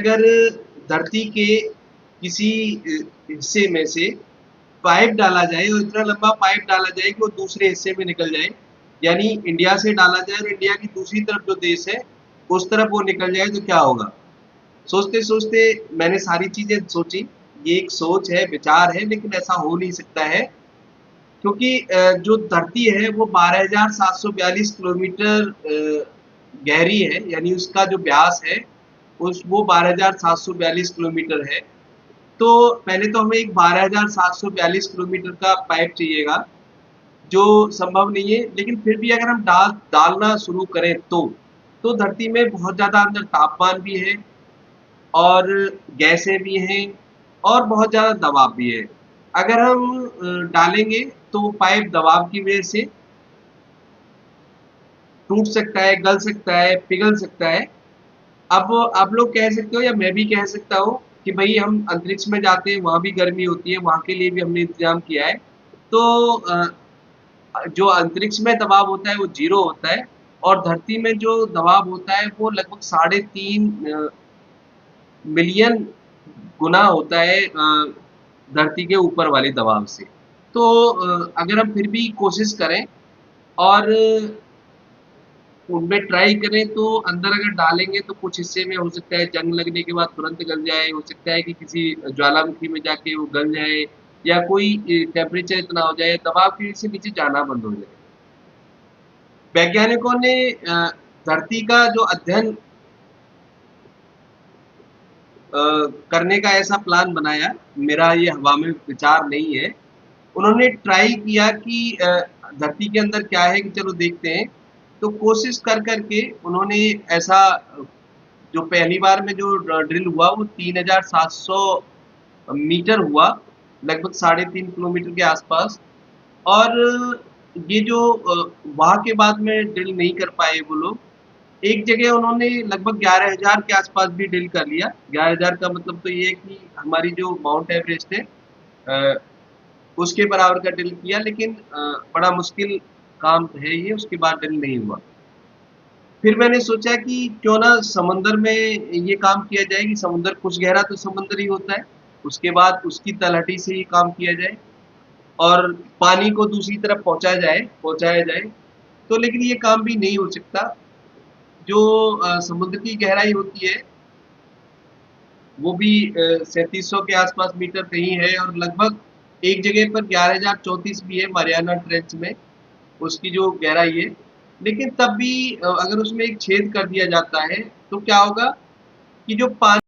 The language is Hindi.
अगर धरती के किसी हिस्से में से पाइप डाला जाए और इतना लंबा पाइप डाला जाए कि वो दूसरे हिस्से में निकल जाए, यानी इंडिया से डाला जाए और इंडिया की दूसरी तरफ जो देश है उस तरफ वो निकल जाए, तो क्या होगा। सोचते सोचते मैंने सारी चीजें सोची। ये एक सोच है, विचार है, लेकिन ऐसा हो नहीं सकता है, क्योंकि जो धरती है वो 12,742 किलोमीटर गहरी है, यानी उसका जो व्यास है उस वो 12,742 किलोमीटर है। तो पहले तो हमें एक 12,742 किलोमीटर का पाइप चाहिएगा, जो संभव नहीं है, लेकिन फिर भी अगर हम डालना शुरू करें तो धरती में बहुत ज्यादा अंदर तापमान भी है और गैसें भी हैं और बहुत ज्यादा दबाव भी है। अगर हम डालेंगे तो वो पाइप दबाव की वजह से टूट सकता है, गल सकता है, पिघल सकता है। अब आप लोग कह सकते हो या मैं भी कह सकता हूँ कि भाई हम अंतरिक्ष में जाते हैं, वहां भी गर्मी होती है, वहां के लिए भी हमने इंतजाम किया है। तो जो अंतरिक्ष में दबाव होता है वो 0 होता है और धरती में जो दबाव होता है वो लगभग 3.5 मिलियन गुना होता है धरती के ऊपर वाले दबाव से। तो अगर हम फिर भी कोशिश करें और उनमें ट्राई करें तो अंदर अगर डालेंगे तो कुछ हिस्से में हो सकता है जंग लगने के बाद तुरंत गल जाए, हो सकता है कि किसी ज्वालामुखी में जाके वो गल जाए, या कोई टेम्परेचर इतना हो जाए, दबाव की वजह से नीचे जाना बंद हो जाए। वैज्ञानिकों ने धरती का जो अध्ययन करने का ऐसा प्लान बनाया, मेरा ये हवा में विचार नहीं है। उन्होंने ट्राई किया कि धरती के अंदर क्या है कि चलो देखते हैं। तो कोशिश कर करके उन्होंने ऐसा, जो पहली बार में जो ड्रिल हुआ वो 3,700 मीटर हुआ, लगभग 3.5 किलोमीटर के आसपास। और ये जो वहां के बाद में ड्रिल नहीं कर पाए वो लोग, एक जगह उन्होंने लगभग 11,000 के आसपास भी ड्रिल कर लिया। 11,000 का मतलब तो ये है कि हमारी जो माउंट एवरेस्ट है उसके बराबर का ड्रिल किया, लेकिन बड़ा मुश्किल काम है ये, उसके बाद ड्रिल नहीं हुआ। फिर मैंने सोचा कि क्यों ना समंदर में ये काम किया जाए, कि समुद्र कुछ गहरा तो समुद्र ही होता है, उसके बाद उसकी तलहटी से ये काम किया जाए और पानी को दूसरी तरफ पहुंचाया जाए। तो लेकिन ये काम भी नहीं हो सकता। जो समुद्र की गहराई होती है वो भी 3700 के आसपास मीटर कहीं है, और लगभग एक जगह पर 11,034 भी है मारियाना ट्रेंच में, उसकी जो गहराई है। लेकिन तब भी अगर उसमें एक छेद कर दिया जाता है तो क्या होगा कि जो पानी